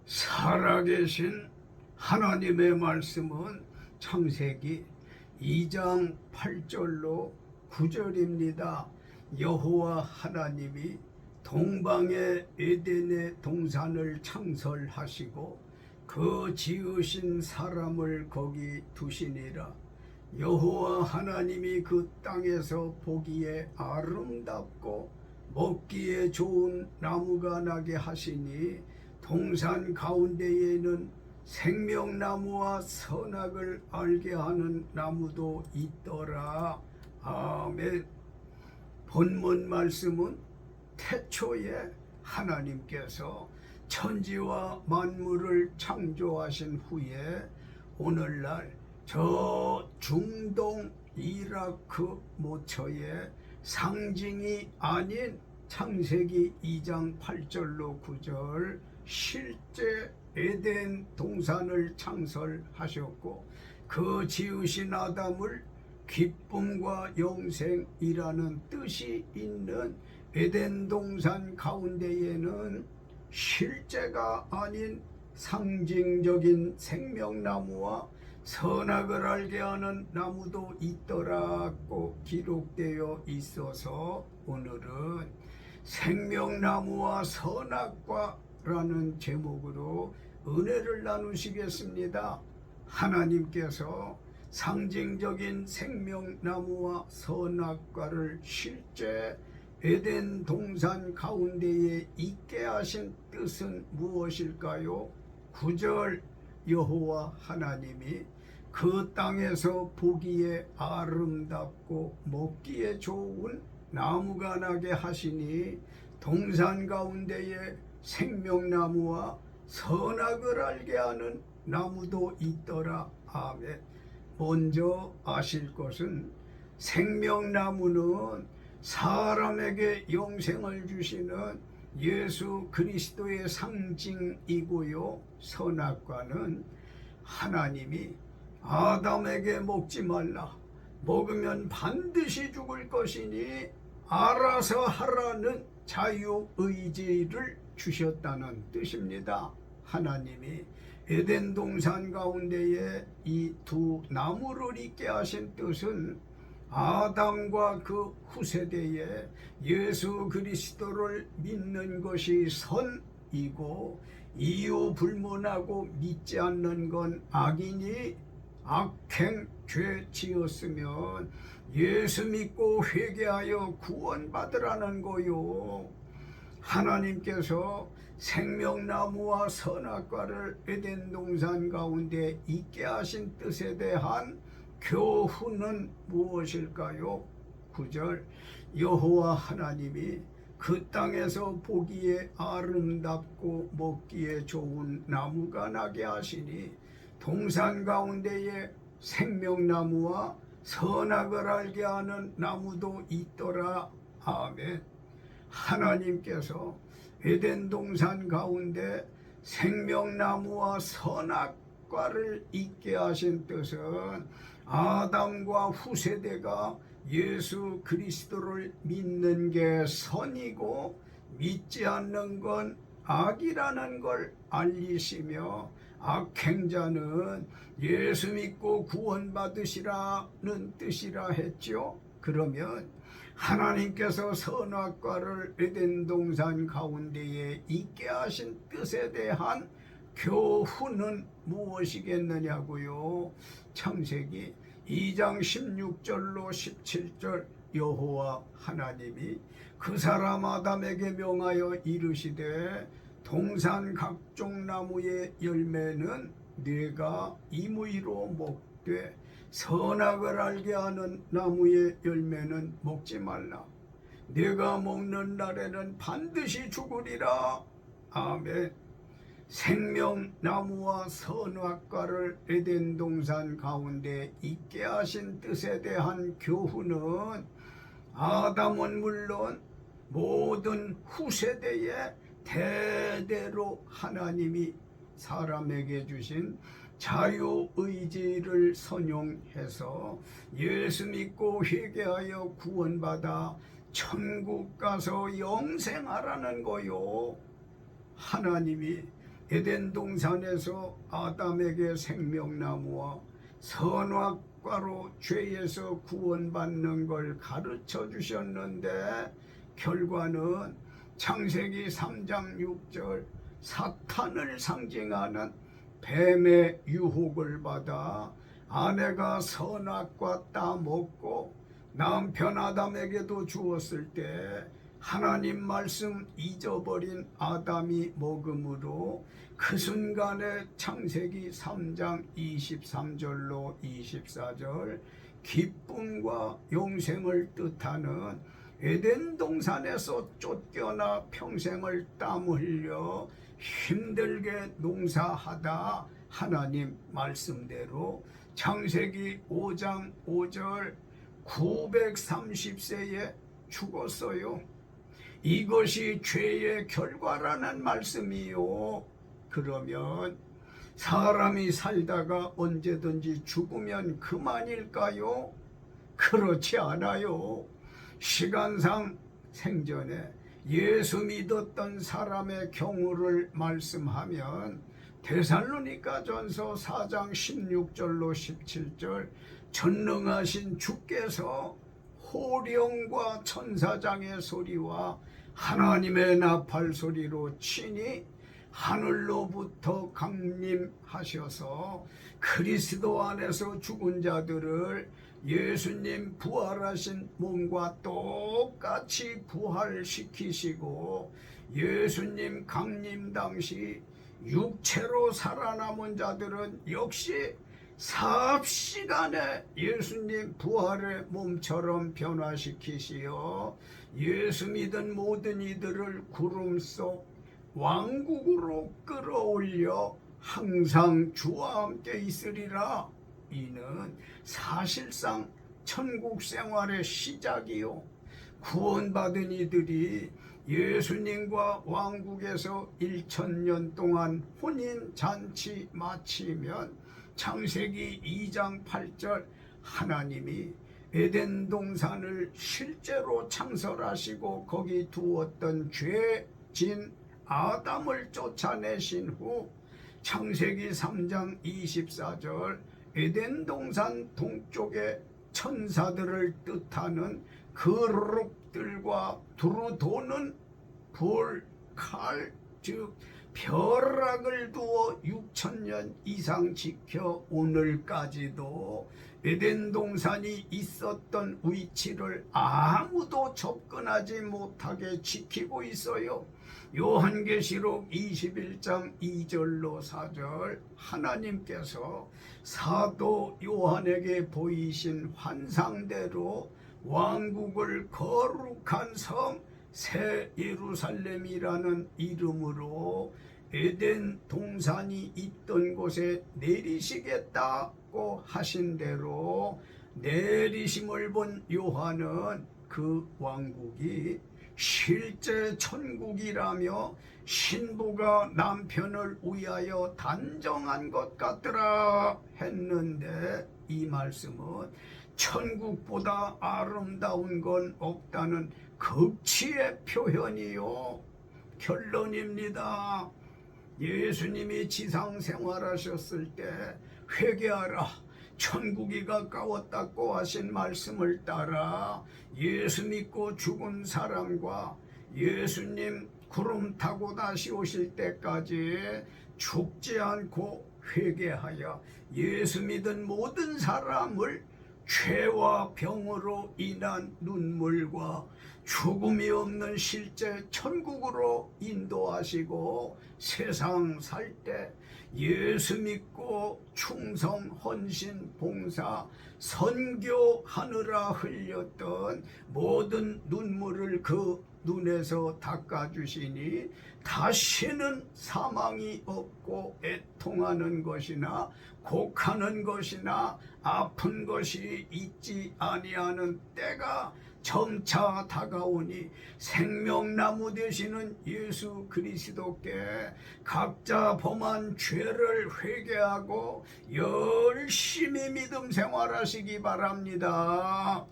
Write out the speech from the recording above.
살아계신 하나님의 말씀은 창세기 2장 8절로 9절입니다. 여호와 하나님이 동방의 에덴의 동산을 창설하시고 그 지으신 사람을 거기 두시니라. 여호와 하나님이 그 땅에서 보기에 아름답고 먹기에 좋은 나무가 나게 하시니 동산 가운데에는 생명나무와 선악을 알게 하는 나무도 있더라. 아멘. 본문 말씀은 태초에 하나님께서 천지와 만물을 창조하신 후에 오늘날 저 중동 이라크 모처의 상징이 아닌 창세기 2장 8절로 9절 실제 에덴 동산을 창설하셨고 그 지으신 아담을 기쁨과 영생이라는 뜻이 있는 에덴 동산 가운데에는 실제가 아닌 상징적인 생명나무와 선악을 알게 하는 나무도 있더라고 기록되어 있어서 오늘은 생명나무와 선악과 라는 제목으로 은혜를 나누시겠습니다. 하나님께서 상징적인 생명나무와 선악과를 실제 에덴 동산 가운데에 있게 하신 뜻은 무엇일까요? 9절 여호와 하나님이 그 땅에서 보기에 아름답고 먹기에 좋은 나무가 나게 하시니 동산 가운데에 생명나무와 선악을 알게 하는 나무도 있더라. 아멘. 먼저 아실 것은 생명나무는 사람에게 영생을 주시는 예수 그리스도의 상징이고요. 선악과는 하나님이 아담에게 먹지 말라, 먹으면 반드시 죽을 것이니 알아서 하라는 자유의지를 주셨다는 뜻입니다. 하나님이 에덴 동산 가운데에 이 두 나무를 있게 하신 뜻은 아담과 그 후세대에 예수 그리스도를 믿는 것이 선이고 이유 불문하고 믿지 않는 건 악이니 악행 죄 지었으면 예수 믿고 회개하여 구원받으라는 거요. 하나님께서 생명나무와 선악과를 에덴 동산 가운데 있게 하신 뜻에 대한 교훈은 무엇일까요? 9절 여호와 하나님이 그 땅에서 보기에 아름답고 먹기에 좋은 나무가 나게 하시니 동산 가운데에 생명나무와 선악을 알게 하는 나무도 있더라. 아멘. 하나님께서 에덴 동산 가운데 생명나무와 선악과를 있게 하신 뜻은 아담과 후세대가 예수 그리스도를 믿는 게 선이고 믿지 않는 건 악이라는 걸 알리시며 악행자는 예수 믿고 구원받으시라는 뜻이라 했죠. 그러면 하나님께서 선악과를 에덴 동산 가운데에 있게 하신 뜻에 대한 교훈은 무엇이겠느냐고요? 창세기 2장 16절로 17절 여호와 하나님이 그 사람 아담에게 명하여 이르시되 동산 각종 나무의 열매는 네가 임의로 먹되 선악을 알게 하는 나무의 열매는 먹지 말라. 네가 먹는 날에는 반드시 죽으리라. 아멘. 생명나무와 선악과를 에덴 동산 가운데 있게 하신 뜻에 대한 교훈은 아담은 물론 모든 후세대에 대대로 하나님이 사람에게 주신 자유의지를 선용해서 예수 믿고 회개하여 구원받아 천국 가서 영생하라는 거요. 하나님이 에덴 동산에서 아담에게 생명나무와 선악과로 죄에서 구원받는 걸 가르쳐 주셨는데 결과는 창세기 3장 6절 사탄을 상징하는 뱀의 유혹을 받아 아내가 선악과 따먹고 남편 아담에게도 주었을 때 하나님 말씀 잊어버린 아담이 먹음으로 그 순간에 창세기 3장 23절로 24절 기쁨과 영생을 뜻하는 에덴 동산에서 쫓겨나 평생을 땀 흘려 힘들게 농사하다 하나님 말씀대로 창세기 5장 5절 930세에 죽었어요. 이것이 죄의 결과라는 말씀이요. 그러면 사람이 살다가 언제든지 죽으면 그만일까요? 그렇지 않아요. 시간상 생전에 예수 믿었던 사람의 경우를 말씀하면 데살로니가전서 4장 16절로 17절 전능하신 주께서 호령과 천사장의 소리와 하나님의 나팔 소리로 친히 하늘로부터 강림하셔서 그리스도 안에서 죽은 자들을 예수님 부활하신 몸과 똑같이 부활시키시고 예수님 강림 당시 육체로 살아남은 자들은 역시 삽시간에 예수님 부활의 몸처럼 변화시키시어 예수 믿은 모든 이들을 구름 속 왕국으로 끌어올려 항상 주와 함께 있으리라. 이는 사실상 천국 생활의 시작이요. 구원받은 이들이 예수님과 왕국에서 1000년 동안 혼인잔치 마치면 창세기 2장 8절 하나님이 에덴 동산을 실제로 창설하시고 거기 두었던 죄진 아담을 쫓아내신 후 창세기 3장 24절 에덴 동산 동쪽에 천사들을 뜻하는 그룹들과 두루 도는 불, 칼, 즉 벼락을 두어 6000년 이상 지켜 오늘까지도 에덴 동산이 있었던 위치를 아무도 접근하지 못하게 지키고 있어요. 요한계시록 21장 2절로 4절 하나님께서 사도 요한에게 보이신 환상대로 왕국을 거룩한 섬 새 예루살렘이라는 이름으로 에덴 동산이 있던 곳에 내리시겠다고 하신 대로 내리심을 본 요한은 그 왕국이 실제 천국이라며 신부가 남편을 위하여 단정한 것 같더라 했는데 이 말씀은 천국보다 아름다운 건 없다는 극치의 표현이요. 결론입니다. 예수님이 지상 생활하셨을 때 회개하라 천국이 가까웠다고 하신 말씀을 따라 예수 믿고 죽은 사람과 예수님 구름 타고 다시 오실 때까지 죽지 않고 회개하여 예수 믿은 모든 사람을 죄와 병으로 인한 눈물과 죽음이 없는 실제 천국으로 인도하시고 세상 살 때 예수 믿고 충성, 헌신, 봉사, 선교하느라 흘렸던 모든 눈물을 그 눈에서 닦아주시니 다시는 사망이 없고 애통하는 것이나 곡하는 것이나 아픈 것이 있지 아니하는 때가 점차 다가오니 생명나무 되시는 예수 그리스도께 각자 범한 죄를 회개하고 열심히 믿음 생활하시기 바랍니다.